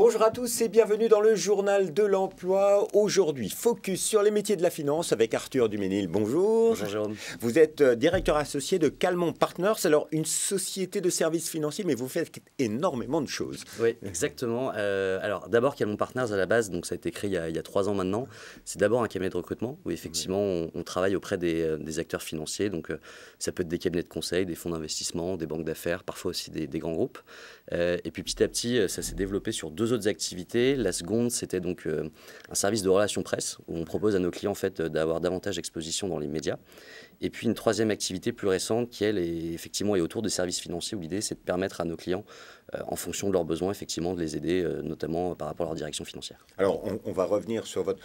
Bonjour à tous et bienvenue dans le journal de l'emploi. Aujourd'hui, focus sur les métiers de la finance avec Arthur Duménil. Bonjour. Bonjour Jérôme. Vous êtes directeur associé de Calmont Partners, alors une société de services financiers, mais vous faites énormément de choses. Oui, exactement. Alors d'abord, Calmont Partners à la base, donc ça a été créé il y a 3 ans maintenant. C'est d'abord un cabinet de recrutement où effectivement on travaille auprès des acteurs financiers. Donc ça peut être des cabinets de conseil, des fonds d'investissement, des banques d'affaires, parfois aussi des grands groupes. Et puis petit à petit, ça s'est développé sur 2 autres activités. La seconde, c'était donc un service de relations presse où on propose à nos clients en fait d'avoir davantage d'exposition dans les médias. Et puis une troisième activité plus récente qui, elle, est autour des services financiers où l'idée, c'est de permettre à nos clients, en fonction de leurs besoins, effectivement, de les aider, notamment par rapport à leur direction financière. Alors, on va revenir sur votre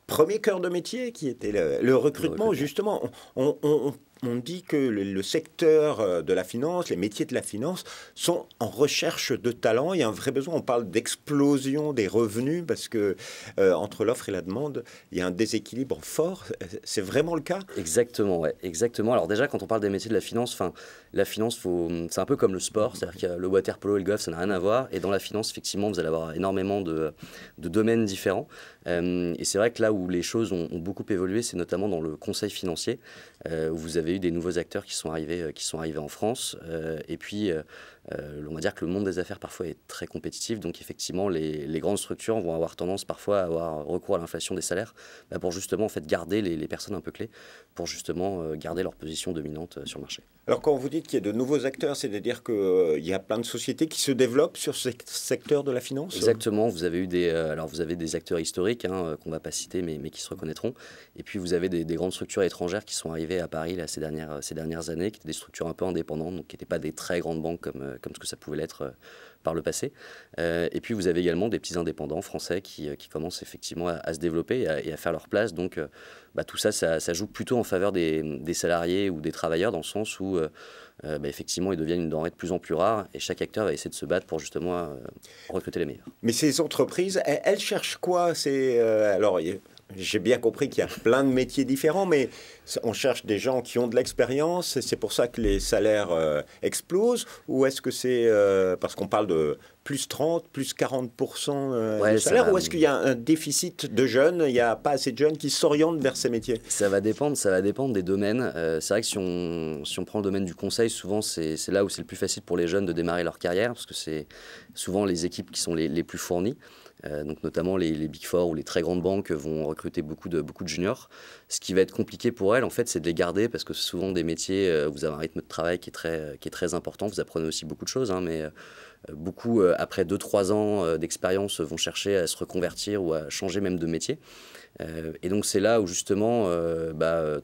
premier cœur de métier qui était le recrutement. Justement, on dit que le secteur de la finance, les métiers de la finance sont en recherche de talent. Il y a un vrai besoin. On parle d'explosion des revenus parce que entre l'offre et la demande, il y a un déséquilibre fort. C'est vraiment le cas? Exactement, ouais, exactement. Alors déjà, quand on parle des métiers de la finance, c'est un peu comme le sport, c'est-à-dire que le water polo et le golf, ça n'a rien à voir. Et dans la finance, effectivement, vous allez avoir énormément de domaines différents. Et c'est vrai que là où les choses ont beaucoup évolué, c'est notamment dans le conseil financier, où vous avez eu des nouveaux acteurs qui sont arrivés en France. Et puis, on va dire que le monde des affaires parfois est très compétitif. Donc effectivement, les grandes structures vont avoir tendance parfois à avoir recours à l'inflation des salaires pour justement en fait, garder les personnes un peu clés, pour justement garder leur position dominante sur le marché. Alors quand vous dites qu'il y a de nouveaux acteurs, c'est-à-dire qu'il y a plein de sociétés qui se développent sur ce secteur de la finance? Exactement, vous avez eu vous avez des acteurs historiques qu'on ne va pas citer mais qui se reconnaîtront. Et puis vous avez des grandes structures étrangères qui sont arrivées à Paris là, ces dernières années, qui étaient des structures un peu indépendantes, donc qui n'étaient pas des très grandes banques comme ce que ça pouvait l'être par le passé. Et puis vous avez également des petits indépendants français qui commencent effectivement à se développer et à faire leur place. Donc tout ça joue plutôt en faveur des salariés ou des travailleurs, dans le sens où effectivement ils deviennent une denrée de plus en plus rare et chaque acteur va essayer de se battre pour justement recruter les meilleurs. Mais ces entreprises, elles cherchent quoi? Alors, j'ai bien compris qu'il y a plein de métiers différents, mais on cherche des gens qui ont de l'expérience, c'est pour ça que les salaires explosent, ou est-ce que c'est parce qu'on parle de plus 30, plus 40% de salaire, ou est-ce qu'il y a un déficit de jeunes, il n'y a pas assez de jeunes qui s'orientent vers ces métiers? Ça va dépendre des domaines. C'est vrai que si on prend le domaine du conseil, souvent c'est là où c'est le plus facile pour les jeunes de démarrer leur carrière, parce que c'est souvent les équipes qui sont les plus fournies. Donc notamment les Big Four ou les très grandes banques vont recruter beaucoup de juniors. Ce qui va être compliqué pour elles, en fait, c'est de les garder parce que c'est souvent des métiers où vous avez un rythme de travail qui est très important. Vous apprenez aussi beaucoup de choses, mais beaucoup, après 2-3 ans d'expérience, vont chercher à se reconvertir ou à changer même de métier. Et donc c'est là où justement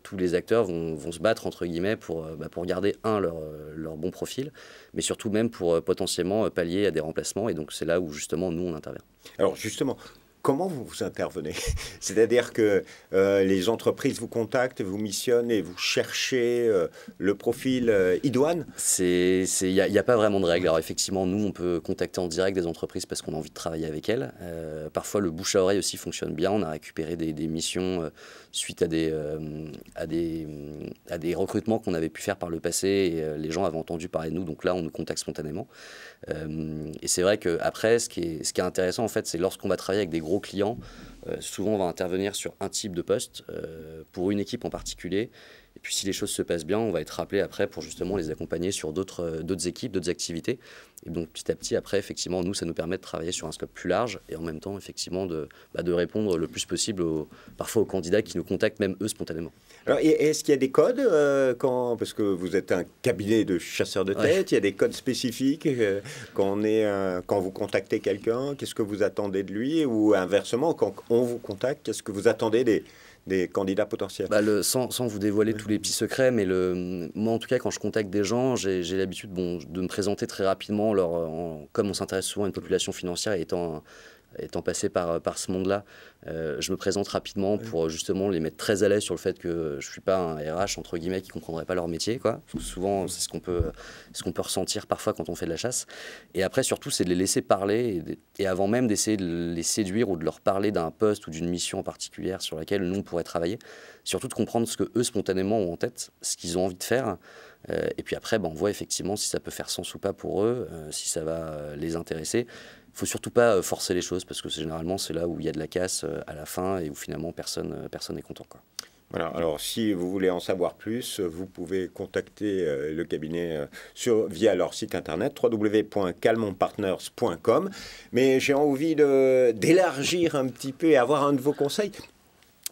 tous les acteurs vont se battre entre guillemets pour garder leur bon profil, mais surtout même pour potentiellement pallier à des remplacements. Et donc c'est là où justement nous on intervient. Alors justement, comment vous intervenez? C'est-à-dire que les entreprises vous contactent, vous missionnent et vous cherchez le profil idoine? Il n'y a pas vraiment de règle. Alors effectivement, nous, on peut contacter en direct des entreprises parce qu'on a envie de travailler avec elles. Parfois, le bouche à oreille aussi fonctionne bien. On a récupéré des missions suite à des recrutements qu'on avait pu faire par le passé. Et les gens avaient entendu parler de nous. Donc là, on nous contacte spontanément. Et c'est vrai qu'après, ce qui est intéressant, en fait, c'est lorsqu'on va travailler avec des gros clients, souvent on va intervenir sur un type de poste pour une équipe en particulier. Et puis si les choses se passent bien, on va être rappelé après pour justement les accompagner sur d'autres équipes, d'autres activités. Et donc petit à petit, après, effectivement, nous, ça nous permet de travailler sur un scope plus large et en même temps, effectivement, de répondre le plus possible parfois aux candidats qui nous contactent, même eux, spontanément. Alors, est-ce qu'il y a des codes parce que vous êtes un cabinet de chasseurs de tête, il y a des codes spécifiques quand vous contactez quelqu'un, qu'est-ce que vous attendez de lui? Ou inversement, quand on vous contacte, qu'est-ce que vous attendez des candidats potentiels? Sans vous dévoiler tous les petits secrets, mais moi en tout cas quand je contacte des gens, j'ai l'habitude de me présenter très rapidement, comme on s'intéresse souvent à une population financière et étant passé par ce monde-là, je me présente rapidement pour justement les mettre très à l'aise sur le fait que je ne suis pas un RH entre guillemets qui ne comprendrait pas leur métier, quoi. Parce que souvent c'est ce qu'on peut ressentir parfois quand on fait de la chasse. Et après surtout c'est de les laisser parler et avant même d'essayer de les séduire ou de leur parler d'un poste ou d'une mission en particulière sur laquelle nous on pourrait travailler, surtout de comprendre ce que eux spontanément ont en tête, ce qu'ils ont envie de faire. Et puis après on voit effectivement si ça peut faire sens ou pas pour eux, si ça va les intéresser. faut surtout pas forcer les choses parce que généralement c'est là où il y a de la casse à la fin et où finalement personne n'est content, quoi. Voilà, alors si vous voulez en savoir plus, vous pouvez contacter le cabinet via leur site internet www.calmonpartners.com. Mais j'ai envie d'élargir un petit peu et avoir un de vos conseils.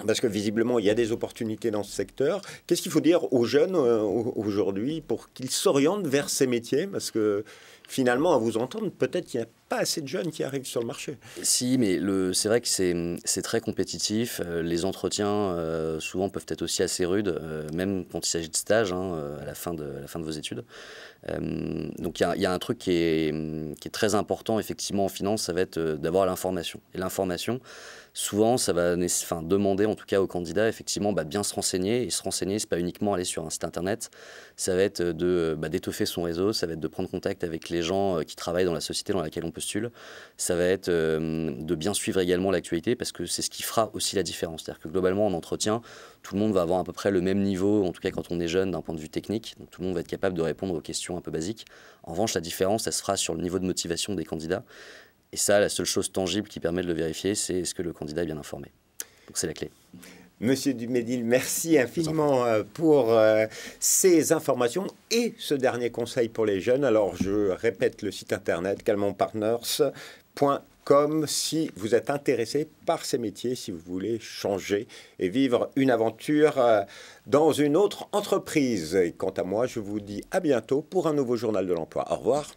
Parce que visiblement, il y a des opportunités dans ce secteur. Qu'est-ce qu'il faut dire aux jeunes aujourd'hui pour qu'ils s'orientent vers ces métiers? Parce que finalement, à vous entendre, peut-être qu'il n'y a pas assez de jeunes qui arrivent sur le marché. Si, mais c'est vrai que c'est très compétitif. Les entretiens, souvent, peuvent être aussi assez rudes, même quand il s'agit de stage, à la fin de vos études. Donc il y a un truc qui est très important, effectivement, en finance, ça va être d'avoir l'information. Et l'information, souvent, ça va demander, en tout cas aux candidats, effectivement, de bien se renseigner. Et se renseigner, c'est pas uniquement aller sur un site internet, ça va être d'étoffer son réseau, ça va être de prendre contact avec les gens qui travaillent dans la société dans laquelle on postule, ça va être de bien suivre également l'actualité, parce que c'est ce qui fera aussi la différence. C'est-à-dire que globalement, en entretien, tout le monde va avoir à peu près le même niveau, en tout cas quand on est jeune, d'un point de vue technique. Donc tout le monde va être capable de répondre aux questions un peu basiques. En revanche, la différence, elle se fera sur le niveau de motivation des candidats. Et ça, la seule chose tangible qui permet de le vérifier, c'est est-ce que le candidat est bien informé. Donc c'est la clé. Monsieur Dumédil, merci infiniment pour ces informations et ce dernier conseil pour les jeunes. Alors, je répète le site internet calmonpartners.com si vous êtes intéressé par ces métiers, si vous voulez changer et vivre une aventure dans une autre entreprise. Et quant à moi, je vous dis à bientôt pour un nouveau journal de l'emploi. Au revoir.